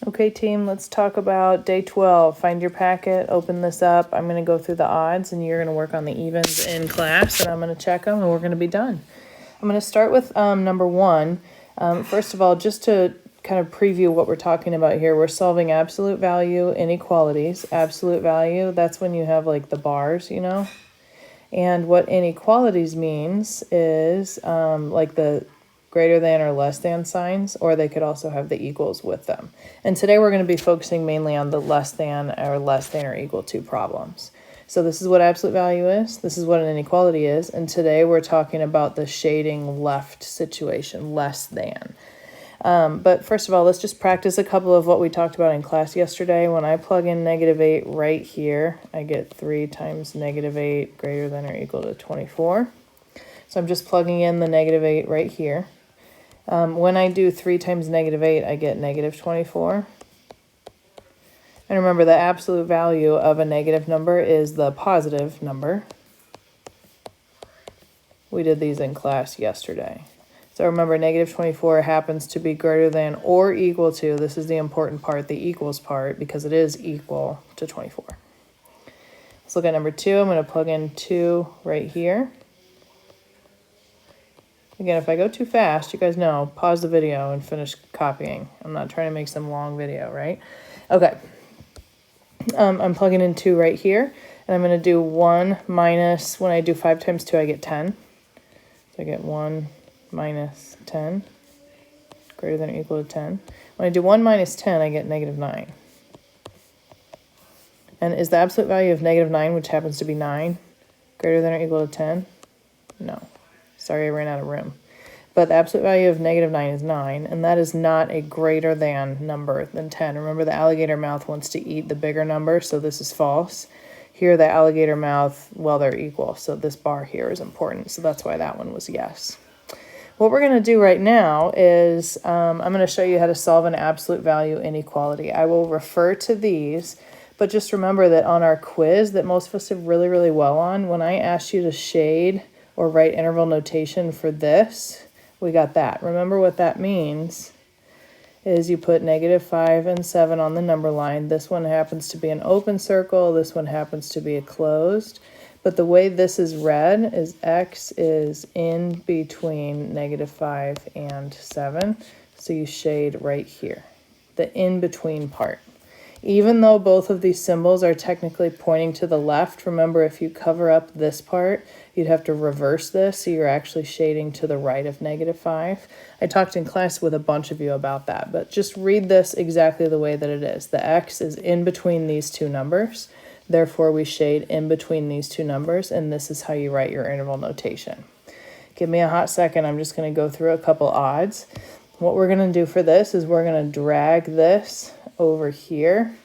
Okay, team, let's talk about day 12. Find your packet, open this up. I'm going to go through the odds, and you're going to work on the evens in class, and I'm going to check them, and we're going to be done. I'm going to start with number one. First of all, just to kind of preview what we're talking about here, we're solving absolute value inequalities. Absolute value, that's when you have like the bars, you know? And what inequalities means is like the greater than or less than signs, or they could also have the equals with them. And today we're going to be focusing mainly on the less than or equal to problems. So this is what absolute value is. This is what an inequality is. And today we're talking about the shading left situation, less than. But first of all, let's just practice a couple of what we talked about in class yesterday. When I plug in -8 right here, I get 3 times -8 greater than or equal to 24. So I'm just plugging in the -8 right here. When I do 3 times -8, I get -24. And remember, the absolute value of a negative number is the positive number. We did these in class yesterday. So remember, -24 happens to be greater than or equal to, this is the important part, the equals part, because it is equal to 24. Let's look at number 2. I'm going to plug in 2 right here. Again, if I go too fast, you guys know, pause the video and finish copying. I'm not trying to make some long video, right? Okay. I'm plugging in 2 right here, and I'm going to do 1 minus, when I do 5 times 2, I get 10. So I get 1 minus 10, greater than or equal to 10. When I do 1 minus 10, I get -9. And is the absolute value of -9, which happens to be 9, greater than or equal to 10? No. Sorry, I ran out of room. But the absolute value of -9 is 9, and that is not a greater than number than 10. Remember, the alligator mouth wants to eat the bigger number, so this is false. Here, the alligator mouth, well, they're equal, so this bar here is important, so that's why that one was yes. What we're going to do right now is I'm going to show you how to solve an absolute value inequality. I will refer to these, but just remember that on our quiz that most of us did really, really well on, when I asked you to shade or write interval notation for this, we got that. Remember what that means is you put -5 and 7 on the number line. This one happens to be an open circle. This one happens to be a closed. But the way this is read is x is in between -5 and 7. So you shade right here, the in-between part. Even though both of these symbols are technically pointing to the left, remember if you cover up this part, you'd have to reverse this, so you're actually shading to the right of -5. I talked in class with a bunch of you about that, but just read this exactly the way that it is. The x is in between these two numbers, therefore we shade in between these two numbers, and this is how you write your interval notation. Give me a hot second, I'm just going to go through a couple odds. What we're going to do for this is we're going to drag this over here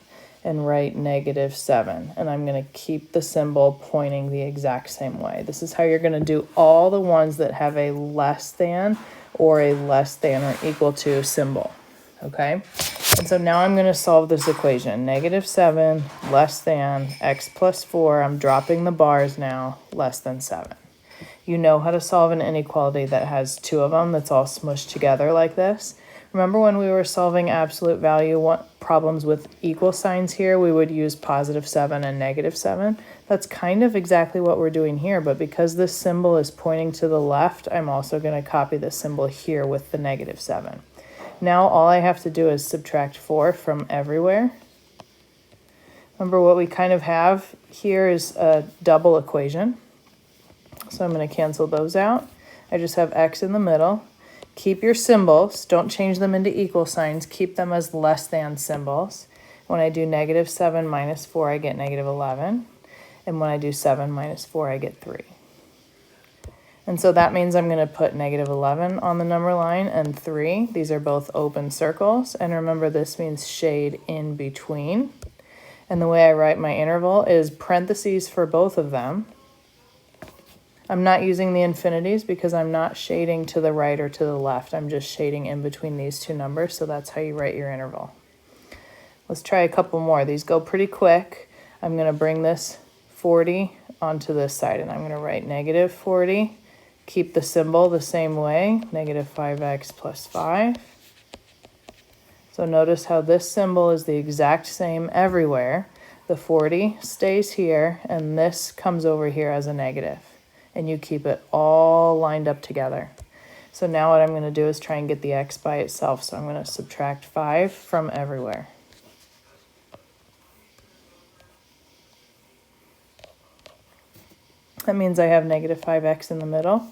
and write -7, and I'm going to keep the symbol pointing the exact same way. This is how you're going to do all the ones that have a less than or a less than or equal to symbol, okay? And so now I'm going to solve this equation. -7 less than x plus 4, I'm dropping the bars now, less than 7. You know how to solve an inequality that has 2 of them that's all smushed together like this. Remember when we were solving absolute value problems with equal signs here, we would use +7 and -7. That's kind of exactly what we're doing here, but because this symbol is pointing to the left, I'm also going to copy this symbol here with the -7. Now all I have to do is subtract 4 from everywhere. Remember what we kind of have here is a double equation. So I'm going to cancel those out. I just have x in the middle. Keep your symbols. Don't change them into equal signs. Keep them as less than symbols. When I do -7 minus 4, I get -11. And when I do 7 minus 4, I get 3. And so that means I'm going to put -11 on the number line and 3. These are both open circles. And remember, this means shade in between. And the way I write my interval is parentheses for both of them. I'm not using the infinities because I'm not shading to the right or to the left. I'm just shading in between these two numbers, so that's how you write your interval. Let's try a couple more. These go pretty quick. I'm going to bring this 40 onto this side, and I'm going to write -40. Keep the symbol the same way, -5x plus 5. So notice how this symbol is the exact same everywhere. The 40 stays here, and this comes over here as a negative. And you keep it all lined up together. So now what I'm going to do is try and get the x by itself. So I'm going to subtract 5 from everywhere. That means I have negative 5x in the middle,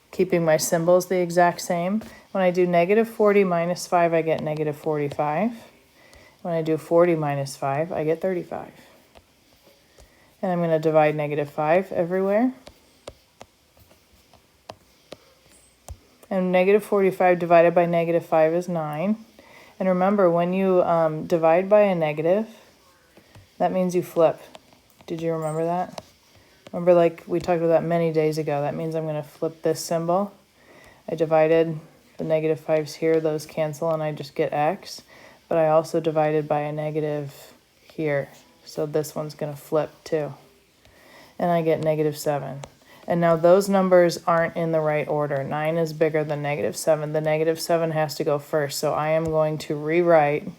keeping my symbols the exact same. When I do negative 40 minus 5, I get negative 45. When I do 40 minus 5, I get 35. And I'm going to divide negative 5 everywhere. And negative 45 divided by negative 5 is 9. And remember, when you divide by a negative, that means you flip. Did you remember that? Remember, like we talked about that many days ago, that means I'm going to flip this symbol. I divided the negative 5's here, those cancel, and I just get x. But I also divided by a negative here, so this one's going to flip too. And I get negative 7. And now those numbers aren't in the right order. 9 is bigger than negative 7. The negative 7 has to go first, so I am going to rewrite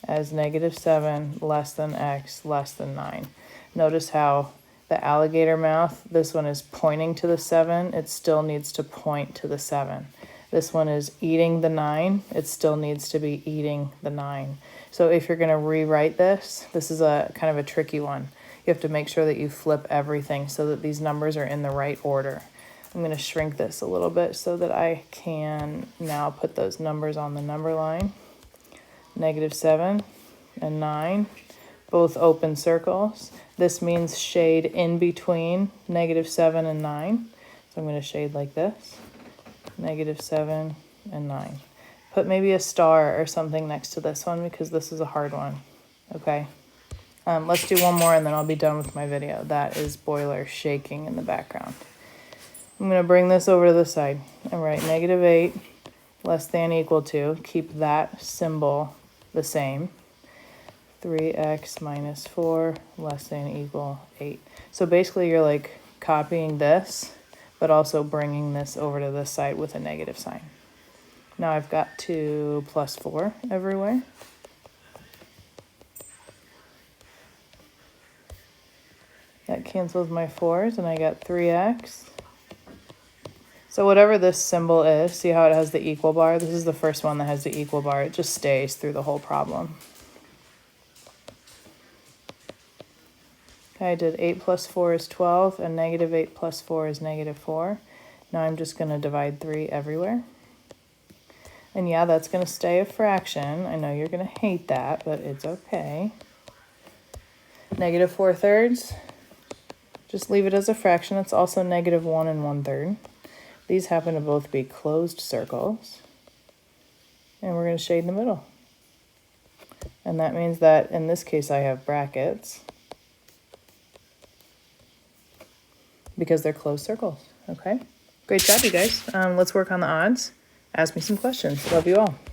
as negative 7 less than x less than 9. Notice how the alligator mouth, this one is pointing to the 7. It still needs to point to the 7. This one is eating the 9. It still needs to be eating the 9. So if you're going to rewrite this, this is a kind of a tricky one. You have to make sure that you flip everything so that these numbers are in the right order. I'm going to shrink this a little bit so that I can now put those numbers on the number line. Negative 7 and 9, both open circles. This means shade in between negative 7 and 9. So I'm going to shade like this, negative 7 and 9. Put maybe a star or something next to this one because this is a hard one, okay? Let's do one more and then I'll be done with my video. That is boiler shaking in the background. I'm going to bring this over to the side and write negative 8 less than equal to, keep that symbol the same, 3x minus 4 less than equal 8. So basically you're like copying this, but also bringing this over to this side with a negative sign. Now I've got 2 plus 4 everywhere. That cancels my 4's and I got 3x. So whatever this symbol is, see how it has the equal bar? This is the first one that has the equal bar. It just stays through the whole problem. Okay, I did 8 plus 4 is 12, and negative 8 plus 4 is negative 4. Now I'm just going to divide 3 everywhere. And yeah, that's going to stay a fraction. I know you're going to hate that, but it's okay. Negative 4/3. Just leave it as a fraction. It's also negative 1 1/3. These happen to both be closed circles. And we're going to shade in the middle. And that means that in this case I have brackets because they're closed circles. Okay? Great job, you guys. Let's work on the odds. Ask me some questions. Love you all.